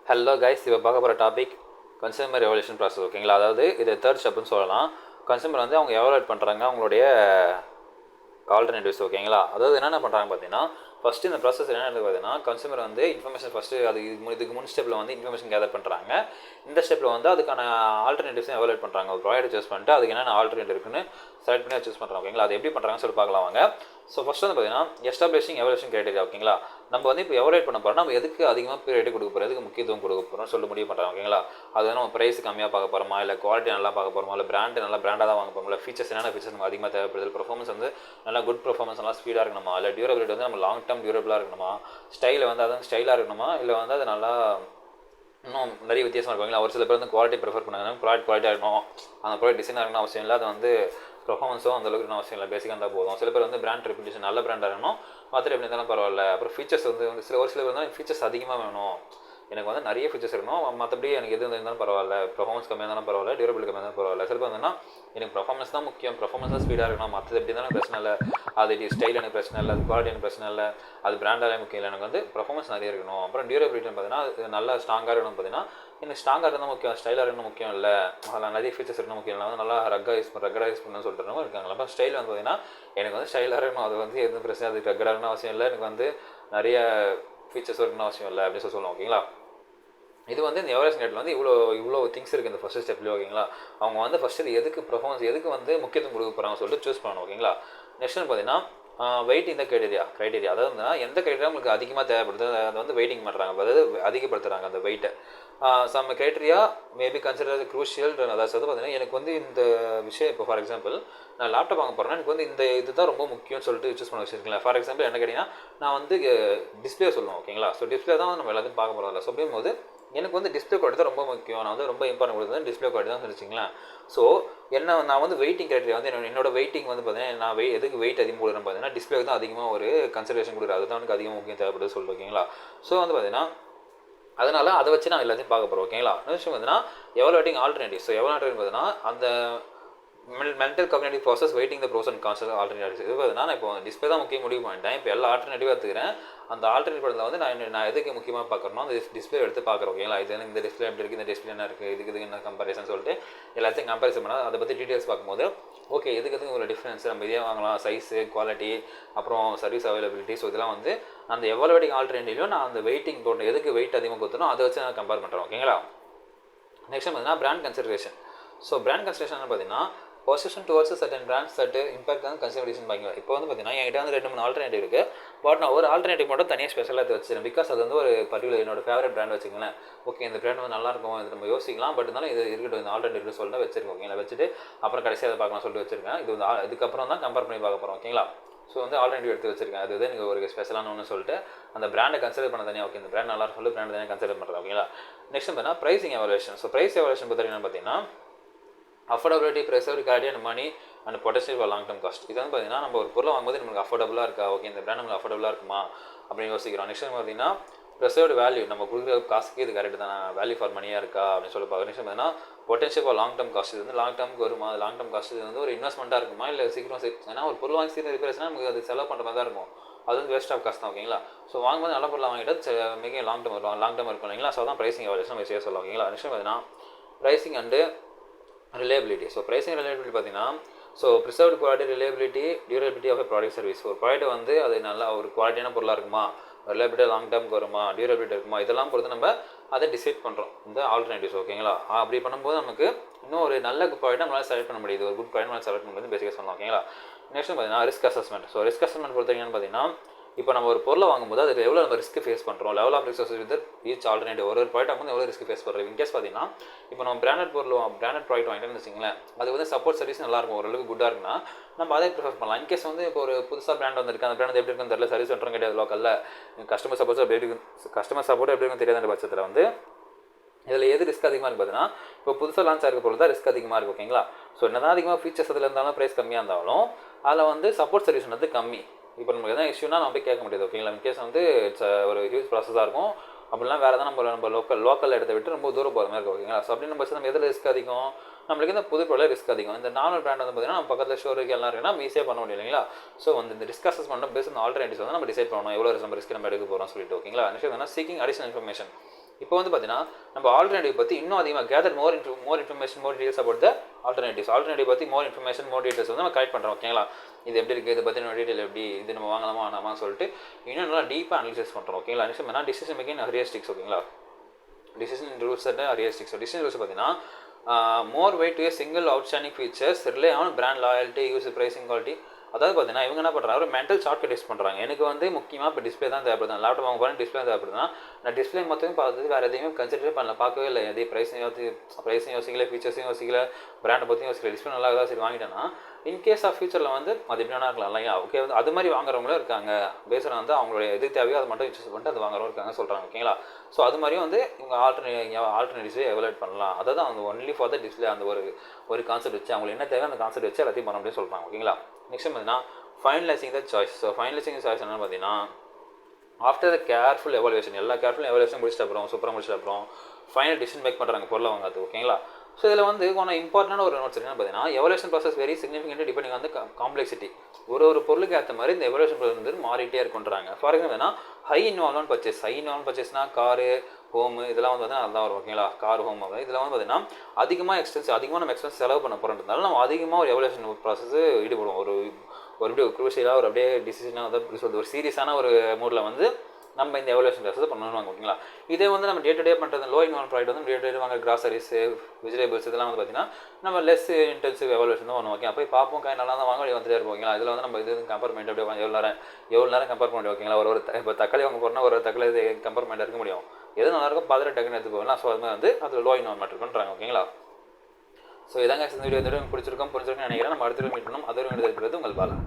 Hello guys, இப்போ பார்க்க போகிற டாபிக் கன்சியூமர் எவல்யூஷன் ப்ராசஸ். ஓகேங்களா? அதாவது இது தேர்ட் ஸ்டெப்னு சொல்லலாம். கன்சியூமர் வந்து அவங்க எவாலுவேட் பண்ணுறாங்க அவங்களுடைய ஆல்டர்னேட்டிவ்ஸ். ஓகேங்களா? அதாவது என்னென்ன பண்ணுறாங்க பார்த்தீங்கன்னா, ஃபஸ்ட்டு இந்த ப்ராசஸ் என்ன நடக்குது பார்த்தீங்கன்னா, கன்சியூமர் வந்து இன்ஃபர்மேஷன் ஃபஸ்ட்டு அது இதுக்கு முன் ஸ்டெப்பில் வந்து இன்ஃபர்மேஷன் கேதர் பண்ணுறாங்க. இந்த ஸ்டெப்பில் வந்து அதுக்கான ஆல்டர்னேட்டிவ்ஸும் எவாலுவேட் பண்ணுறாங்க. ஒரு ப்ராடக்ட் சூஸ் பண்ணிட்டு அதுக்கு என்னென்ன ஆல்டர்னேட்டிவ் இருக்குன்னு செலக்ட் பண்ணி சூஸ் பண்ணுறாங்க. ஓகேங்களா? அது எப்படி பண்ணுறாங்கன்னு சொல்லி பார்க்கலாம் வாங்க. ஸோ ஃபஸ்ட் வந்து பார்த்தீங்கன்னா எஸ்டாப்ளிஷிங் எவல்யூஷன் கிரைட்டீரியா. ஓகேங்களா? நம்ம வந்து இப்போ எவலுவேட் பண்ண போகிறோம், நம்ம எதுக்கு அதிகமாக ப்ரியாரிட்டி கொடுக்க போகிறோம், எதுக்கு முக்கியத்துவம் கொடுக்க போகிறோம்னு சொல்லி முடிவு பண்ணுறாங்க. ஓகேங்களா? அது வந்து நம்ம ப்ரைஸ் கம்மியாக பார்க்க போகிறோமா, இல்லை குவாலிட்டி நல்லா பார்க்க போகிறோமா, இல்லை பிராண்டு நல்லா பிராண்டாக தான் வாங்க போகிறோம், இல்லை ஃபீச்சர்ஸ் என்னென்ன ஃபீச்சர்ஸ் நம்ம அதிகமாக தேவைப்படுது, பர்ஃபார்மன்ஸ் வந்து நல்லா குட் பர்ஃபார்மன்ஸ் நல்லா ஸ்பீடாக இருக்கணுமா, இல்லை டியூரபிலிட்டி வந்து நம்ம லாங் டர்ம் டியூரபிளாக இருக்கணுமா, ஸ்டைலில் வந்து அதான் ஸ்டைலாக இருக்கணுமா, இல்லை வந்து அது நல்லா இன்னும் நிறைய வித்தியாசமாக இருக்கும். ஒரு சில பேர் வந்து குவாலிட்டி ப்ரிஃபர் பண்ணாங்க, ப்ராடக்ட் குவாலிட்டியாக இருக்கணும், அந்த ப்ராடக்ட் டிசைனாக இருக்கணும் அவசியம் இல்லை, அது வந்து பர்ஃபார்மன்ஸும் அந்தளவுக்கு அவசியம் இல்லை, பேசிக்காக இருந்தால் போதும். சில பேர் வந்து பிராண்ட் ரெப்யூட்டேஷன் நல்ல பிராண்டாக இருக்கணும், மற்ற எப்படி இருந்தாலும் பரவாயில்ல. அப்புறம் ஃபீச்சர்ஸ் வந்து ஒரு சில பேர் வந்து ஃபீச்சர்ஸ் அதிகமாக வேணும், எனக்கு வந்து நிறைய ஃபீச்சர்ஸ் இருக்கணும், மற்றபடி எனக்கு எது இருந்தாலும் பரவாயில்ல, பர்ஃபார்மன்ஸ் கம்மியாக இருந்தாலும் பரவாயில்ல, டியூரபிலிட்டி கம்மியாக இருந்தாலும் பரவாயில்ல. சில பேர் வந்துன்னா எனக்கு பர்ஃபார்மன்ஸ் தான் முக்கியம், பர்ஃபார்மன்ஸ் தான் ஸ்பீடாக இருக்கணும், மற்றது எப்படி இருந்தாலும் பிரச்சனை இல்லை, அது ஸ்டைல் எனக்கு பிரச்சனை இல்லை, அது குவாலிட்டி எனக்கு பிரச்சனை இல்லை, அது பிராண்டாலே முக்கியம் இல்லை, எனக்கு வந்து பர்ஃபார்மன்ஸ் நிறைய இருக்கணும். அப்புறம் டியூரபிலிட்டின்னு பார்த்தீங்கன்னா நல்லா ஸ்ட்ராங்காக இருக்கணும். பார்த்தீங்கன்னா எனக்கு ஸ்ட்ராங்காக இருந்தால் முக்கியம், ஸ்டைலாக இருக்கணும் முக்கியம் இல்லை, அதில் நிறைய ஃபீச்சர்ஸ் இருக்கணும் முக்கியம் இல்லை, வந்து நல்லா ரக்கடாக யூஸ் பண்ணணும்னு சொல்லிட்டு இருக்காங்க. அப்புறம் ஸ்டைல் வந்து பார்த்தீங்கன்னா எனக்கு வந்து ஸ்டைலாக இருக்கணும், அது வந்து எதுவும் பிரச்சனை, அது ரக்கடாக இருக்கணும் அவசியம் இல்லை, எனக்கு வந்து நிறைய ஃபீச்சர்ஸ் இருக்கணும் அவசியம் இல்லை அப்படின்னு சொல்லுவோம். ஓகேங்களா? இது வந்து இந்த எவல்யூஷன் ரேட்டில் வந்து இவ்வளோ திங்ஸ் இருக்குது இந்த ஃபஸ்ட்டு ஸ்டெப்லேயே. ஓகேங்களா? அவங்க வந்து ஃபஸ்ட்டு எதுக்கு பர்ஃபார்மன்ஸ் எதுக்கு வந்து முக்கியத்துவம் கொடுக்க போகிறாங்க சொல்லிட்டு சூஸ் பண்ணணும். ஓகேங்களா? நெக்ஸ்ட் வந்து பார்த்தீங்கன்னா வெயிட் இந்த க்ரைட்டீரியா அதாவது எந்த க்ரைட்டீரியா உங்களுக்கு அதிகமாக தேவைப்படுது அதை வந்து வெயிட்டிங் பண்ணுறாங்க, அதாவது அதிகப்படுத்துகிறாங்க அந்த வெயிட்டை. Some criteria maybe consider crucial. அதாவது பார்த்தீங்கன்னா எனக்கு வந்து இந்த விஷயம் இப்போ ஃபார் எக்ஸாம்பிள் நான் லேப்டாப் வாங்க போகிறேன்னா எனக்கு வந்து இந்த இது தான் ரொம்ப முக்கியம்னு சொல்லிட்டு சூஸ் பண்ண வச்சுருக்கீங்களா. ஃபார் எக்ஸாம்பிள் என்ன கேட்டிங்கன்னா நான் வந்து டிஸ்பிளே சொல்லுவோம். ஓகேங்களா? ஸோ டிஸ்பிளே தான் நம்ம எல்லாத்தையும் பார்க்க போகிறோம்ல. ஸோ அப்படிங்கும்போது எனக்கு வந்து டிஸ்பிளே குவாலிட்டி தான் ரொம்ப முக்கியம், நான் வந்து ரொம்ப இம்பார்ட்டன்ட் கொடுத்தது டிஸ்பிளே குவாலிட்டி தான் வச்சுங்களேன். ஸோ நான் வந்து வெயிட்டிங் க்ரைட்டீரியா வந்து என்னோட வெயிட்டிங் வந்து பார்த்தீங்கன்னா நான் எதுக்கு வெயிட் அதிகம் கொடுக்குறேன்னு பார்த்தீங்கன்னா டிஸ்பிளே தான் அதிகமாக ஒரு கன்சிடரேஷன் கொடுக்குறது, அதுதான் எனக்கு அதிகமாக முக்கியம் தேவைப்படுது சொல்லிட்டு. ஓகேங்களா? ஸோ வந்து பார்த்தீங்கன்னா அதனால் அதை வச்சு நான் எல்லாத்தையும் பார்க்க போகிறோம். ஓகேங்களா? நெக்ஸ்ட் பார்த்தீங்கன்னா எவலுவேட்டிங் ஆல்டர்னேட்டிவ். ஸோ எவலுவேட்டிவ் பார்த்தீங்கன்னா அந்த mental cognitive process weighting the pros and cons alternatives. இது பார்த்தீங்கன்னா நான் இப்போ டிஸ்பிளே தான் முக்கியம் முடிவு பண்ணிட்டேன், இப்போ எல்லா ஆல்டர்னேட்டிவாக எடுத்துக்கிறேன். அந்த ஆல்டர்னேட்டிவ் படத்தில் வந்து நான் எதுக்கு முக்கியமாக பார்க்குறோம் அந்த டிஸ்பிளே எடுத்து பார்க்குறோம். ஓகேங்களா? இது இந்த டிஸ்பிளே எப்படி இருக்குது, இந்த டிஸ்பிளே என்ன இருக்குது, இதுக்கு என்ன கம்பேரிசன் சொல்லிட்டு எல்லாத்தையும் கம்பேரிசன் பண்ணால் அதை பற்றி டீட்டெயில்ஸ் பார்க்கும்போது ஓகே எதுக்கு ஒரு டிஃப்ரென்ஸ், நம்ம இதே வாங்கலாம், சைஸு குவாலிட்டி அப்புறம் சர்வீஸ் அவைலபிலிட்டி. ஸோ இதெல்லாம் வந்து அந்த எவலுவேட்டிங் ஆல்டர்னேட்டிவ்லையும் நான் அந்த வெயிட்டிங் போட்டு எதுக்கு வெயிட் அதிகமாக கொடுத்தனோ அதை வச்சு நான் கம்பேர் பண்ணுறேன். ஓகேங்களா? நெக்ஸ்ட் பார்த்தீங்கன்னா brand consideration. So brand consideration பார்த்தீங்கன்னா position towards certain brands that impact வந்து கன்சியூமர் டிசிஷன் மேக்கிங். இப்போ வந்து பார்த்தீங்கன்னா என்கிட்ட வந்து 2-3 ஆல்டர்னேட்டிவ் இருக்குது, பட் நான் ஒரு ஆல்டர்னேட்டிவ் மட்டும் தனியாக ஸ்பெஷலாக வச்சுருக்கேன். பிகாஸ் அது வந்து ஒரு பர்டிகுலர் என்னோட ஃபேவரட் பிராண்ட் வச்சுக்கங்களேன். ஓகே இந்த பிராண்ட் வந்து நல்லாயிருக்கும், இது நம்ம யோசிக்கலாம், பட் இருந்தாலும் இது இருக்கட்டும் இந்த ஆல்டர்னேட்டிவ் சொல்லிட்டு வச்சிருக்கோம். ஓகேங்களா? வச்சுட்டு அப்புறம் கடைசியாக அதை பார்க்கலாம் சொல்லிட்டு வச்சிருக்கேன். இது வந்து இதுக்கப்புறம் தான் கம்பேர் பண்ணி பார்க்க போகிறோம். ஓகேங்களா? ஸோ வந்து ஆல்டர்னேட்டிவ் எடுத்து வச்சிருக்கேன். அது வந்து எனக்கு ஒரு ஸ்பெஷலான ஒன்று சொல்லிட்டு அந்த பிராண்டை கன்சிடர் பண்ண தனியாக. ஓகே இந்த பிராண்ட் நல்லா சொல்லி பிராண்ட் தனியாக கன்சிடர் பண்ணுறேன். ஓகேங்களா? நெக்ஸ்ட் பார்த்தீங்கன்னா pricing evaluation. So price evaluation பார்த்தீங்கன்னா affordability, preserve quality and money and potential for long term cost. இது வந்து பார்த்தீங்கன்னா நம்ம ஒரு பொருளை வாங்கும்போது நமக்கு அஃபோர்டபுளாக இருக்கா, ஓகே இந்த பிராண்ட் நமக்கு அஃபோர்டபுளாக இருக்குமா அப்படின்னு யோசிக்கிறோம். நெக்ஸ்ட் பார்த்தீங்கன்னா ப்ரெசர்வ்டு வேல்யூ, நம்ம கொடுக்குற காசுக்கு இது கரெக்ட் தானே, வேல்யூ ஃபார் மணியாக இருக்கா அப்படின்னு சொல்லி பார்க்குறோம். நெக்ஸ்ட் பார்த்தீங்கன்னா potential for long term cost. இது வந்து லாங் டர்முக்கு வருமா, லாங் டர்ம் காஸ்ட் இது வந்து ஒரு இன்வெஸ்ட்மெண்ட்டாக இருக்குமா, இல்லை சீக்கிரம் ஏன்னா ஒரு பொருள் வாங்கி சீக்கிரம் ரிப்பேர்ஸ்னா நமக்கு அது செலவு பண்ணுற மாதிரி தான் இருக்கும், அது வந்து வேஸ்ட் ஆஃப் காஸ்ட் தான். ஓகேங்களா? ஸோ வாங்கும்போது நல்ல பொருளாக வாங்கிட்டு மிக லாங் டர்ம் இருக்கும் இல்லைங்களா? ஸோ தான் ப்ரைசிங் எவலுவேஷன் நம்ம செய்ய சொல்லலாம். ஓகேங்களா? நெக்ஸ்ட் பார்த்தீங்கன்னா pricing and reliability. So pricing reliability பார்த்தீங்கன்னா preserved quality, reliability, durability of product service. ஒரு ப்ராடக்ட் வந்து அது நல்லா ஒரு குவாலிட்டியான பொருளாக இருக்குமா, ரிலேபிலிட்டி லாங் டர்முக்கு வருமா, டியூரபிலிட்டி இருக்குமா, இதெல்லாம் பொறுத்து நம்ம அதை டிசைட் பண்ணுறோம் இந்த ஆல்டர்னேட்டிவ்ஸ். ஓகேங்களா? அப்படி பண்ணும்போது நமக்கு இன்னும் ஒரு நல்ல ப்ராடக்ட் நம்மளால் செலக்ட் பண்ண முடியுது, ஒரு குட் ப்ராடக்ட் நம்மளால் செலக்ட் பண்ணுறது பேசிக்காக சொல்லலாம். ஓகேங்களா? நெக்ஸ்ட் பார்த்தீங்கன்னா risk assessment. So risk assessment பொறுத்தவரைக்கும் பார்த்தீங்கன்னா இப்போ நம்ம ஒரு பொருளை வாங்கும்போது அது எவ்வளோ நம்ம ரிஸ்க் ஃபேஸ் பண்ணுறோம், level of risk with each alternative. ஒரு ப்ராடக்ட் வந்து எவ்வளோ ரிஸ்க் ஃபேஸ் பண்ணுறோம். இன்கேஸ் பார்த்தீங்கன்னா இப்போ நம்ம பிராண்டட் ப்ராடக்ட் வாங்கிட்டோம்னு வச்சுங்களேன், அது வந்து சப்போர்ட் சர்வீஸ் நல்லாயிருக்கும், ஓரளவுக்கு குட்டாக இருக்குன்னா நம்ம அதை ப்ரிஃபர் பண்ணலாம். இன்கேஸ் வந்து இப்போ ஒரு புதுசாக பிராண்ட் வந்திருக்கு, அந்த பிராண்ட் எப்படி இருக்குன்னு தெரியல, சர்வீஸ் சென்டரும் கிடையாது லோக்கலில், கஸ்டமர் சப்போர்ட் எப்படி இருக்குன்னு தெரியாத பட்சத்தில் வந்து இதில் எது ரிஸ்க் அதிகமாக இருக்குது பார்த்தீங்கன்னா இப்போ புதுசாக லான்ச் ஆகிருக்க பொருள் தான் ரிஸ்க் அதிகமாக இருக்குது. ஓகேங்களா? ஸோ என்ன தான் அதிகமாக ஃபீச்சர்ஸ் அதில் இருந்தாலும் ப்ரைஸ் கம்மியாக இருந்தாலும் அதில் வந்து சப்போர்ட் சர்வீஸ் வந்து கம்மி. இப்போ நமக்கு எதாவது இஷ்யூனா நம்ம போய் கேட்க முடியாது. ஓகேங்களா? இன்கேஸ் வந்து இட்ஸ் ஒரு ஹியூஜ் ப்ராசஸாக இருக்கும், அப்படிலாம் வேறு தான் நம்ம லோக்கல் இடத்த விட்டு ரொம்ப தூரம் போகிற மாதிரி இருக்கும். ஓகேங்களா? ஸோ அப்படின்னு நம்ம நம்ம எதில் ரிஸ்க் அதிகம், நம்மளுக்கு இந்த புது பொருளில் ரிஸ்க் அதிகம். இந்த நார்மல் பிராண்ட் வந்து பார்த்தீங்கன்னா நம்ம பக்கத்தில் ஷோருக்கு எல்லாம் இருக்குன்னா நம்ம ஈஸியாக பண்ண முடியும் இல்லைங்களா? ஸோ வந்து இந்த ரிஸ்க் அசஸ்மெண்ட் பேஸ் இந்த ஆல்டர்னேட்டிவ்ஸ் வந்து நம்ம டிசைட் பண்ணணும் எவ்வளோ நம்ம ரிஸ்க் நம்ம எடுக்க போகிறோம் சொல்லிட்டு. ஓகேங்களா? நெக்ஸ்ட் என்ன சீக்கிங் அடிஷனல் இன்ஃபர்மேஷன். இப்போ வந்து பார்த்தீங்கன்னா நம்ம ஆல்டர்னேட்டிவ் பற்றி இன்னும் அதிகமாக gather more information more details about the alternative பற்றி மோர் இன்ஃபர்மேஷன் மோர் டீடைல்ஸ் வந்து நம்ம கலெக்ட் பண்ணுறோம் ஓகேங்களா. இது எப்படி இருக்குது, இதை பற்றின டீடைல் எப்படி, இது நம்ம வாங்கலாமா வேணாமான்னு சொல்லிட்டு இன்னும் நல்லா டீப்பாக அனலிசிஸ் பண்ணுறோம் ஓகேங்களா. நெக்ஸ்ட் என்ன டிசிஷன் மேக்கிங் ஹியூரிஸ்டிக்ஸ் ஓகேங்களா. Decision rules and heuristics. Decision rules பார்த்தீங்கன்னா more weight to a single outstanding features rely on brand loyalty use pricing quality. அதாவது பார்த்தீங்கன்னா இவங்க என்ன பண்ணுறாங்க, ஒரு மென்டல் ஷார்ட்கட் யூஸ் பண்ணுறாங்க. எனக்கு வந்து முக்கியமாக இப்போ டிஸ்பிளே தான் தேவைப்படுது, லேப்டாப் வாங்க போகிறேன் டிஸ்பிளே தேவைப்படுதுன்னா நான் டிஸ்பிளே மொத்தமே பார்த்து வேறு எதையுமே கன்சிடரே பண்ணல, பார்க்கவே இல்லை. எதே ப்ரைஸையும் யோசிக்கல, ஃபீச்சர்ஸையும் யோசிக்கல, பிராண்டை பற்றியும் யோசிக்கல, டிஸ்பிளே நல்லா தான் சரி வாங்கிட்டேன்னா இன்கேஸ் ஆஃப் ஃபியூச்சரில் வந்து அது எப்படி வேணா இருக்கலாம் இல்லையா. ஓகே வந்து அது மாதிரி வாங்குறவங்களும் இருக்காங்க. பேசுகிற வந்து அவங்களுடைய எது தேவையோ அதை மட்டும் யூஸ் பண்ணிட்டு அது வாங்குறவங்க இருக்காங்க சொல்கிறாங்க ஓகேங்களா. ஸோ அது மாதிரியும் வந்து இவங்க ஆல்டர்னேட்டிவ்ஸை எவலுவேட் பண்ணலாம். அதாவது அவங்க ஒன்லி ஃபார் த டிஸ்பிளே அந்த ஒரு கான்செப்ட் வச்சு அவங்களுக்கு என்ன தேவை அந்த கான்செப்ட் வச்சு எல்லாத்தையும் பண்ண முடியும் சொல்கிறாங்க ஓகேங்களா. நெக்ஸ்ட் பார்த்தீங்கன்னா finalising the choice. So finalising choice என்னன்னு பார்த்தீங்கன்னா ஆஃப்டர் த கேர்ஃபுல் எவாலுவேஷன், எல்லா கேர்ஃபுல் எவாலுவேஷன் முடிச்சிட்டு அப்புறம் சூப்பராக முடிச்சிட்டு அப்புறம் ஃபைனல் டிசிஷன் மேக் பண்ணுறாங்க பொருளை வாங்கிறது ஓகேங்களா. ஸோ இதில் வந்து கொஞ்சம் இம்பார்ட்டண்டான ஒரு நோட்ஸ் என்னன்னு பார்த்தீங்கன்னா evaluation process very significant depending on the complexity. ஒரு பொருளுக்கு ஏற்ற மாதிரி இந்த எவலுவேஷன் ப்ராசஸ் வந்து மாறிட்டே இருக்குன்றாங்க. ஃபார் எக்ஸாம்பிள் ஹை இன்வால்வ்மெண்ட் பர்ச்சேஸ்னா காரு ஹோமு இதெல்லாம் வந்து பார்த்தீங்கன்னா நல்லா வரும் ஓகேங்களா. கார் ஹோம் இதில் வந்து பார்த்தீங்கன்னா அதிகமாக நம்ம எக்ஸ்பென்ஸ் செலவு பண்ண போகிறதுனால நம்ம அதிகமாக ஒரு எவலுவேஷன் ப்ராசஸ் ஈடுபடுவோம். ஒரு அப்படியே குரூஷியலாக ஒரு அப்படியே டிசிஷனாக அதாவது சொல்றது ஒரு சீரியஸான ஒரு மூடில் வந்து நம்ம இந்த எவலுவேஷன் ப்ராசஸ் பண்ணுவாங்க ஓகேங்களா. இதே வந்து நம்ம டே டு டே பண்ணுறது லோ இன்வால்வ் ப்ராடக்ட் வந்து டே டு டே வாங்க கிராசரிஸ் வெஜிடபிள்ஸ் இதெல்லாம் வந்து பார்த்தீங்கன்னா நம்ம லெஸ் இன்டென்சிவ் எவலுவேஷன் தான் பண்ணுவோம் ஓகே. அப்போ பார்ப்போம் காய் நல்லா தான் வாங்க அப்படியே வந்துட்டே இருப்போம் ஓகேங்களா. இதில் வந்து நம்ம இது கம்பேர் பண்ணிட்டு அப்படியே எவ்வளோ நேரம் கம்பேர் பண்ணி ஓகேங்களா. இப்போ தக்காளி வாங்க போகிறோம்னா ஒரு தக்காளி இது கம்பேர் பண்ணிட்டு இருக்க முடியும். எது நல்லாயிருக்கும் பார்த்துட்டு டக்குன்னு எடுத்து போகலாம். ஸோ அது மாதிரி வந்து அதில் லோ இன்வால்வ்மெண்ட் பண்ணுறாங்க ஓகேங்களா. ஸோ இதாங்க இந்த வீடியோ பிடிச்சிருக்கோம் புரிஞ்சிருக்குன்னு நினைக்கிறேன். நம்ம அடுத்த மீட் பண்ணணும். அது இருக்கிறது உங்கள் பாலா.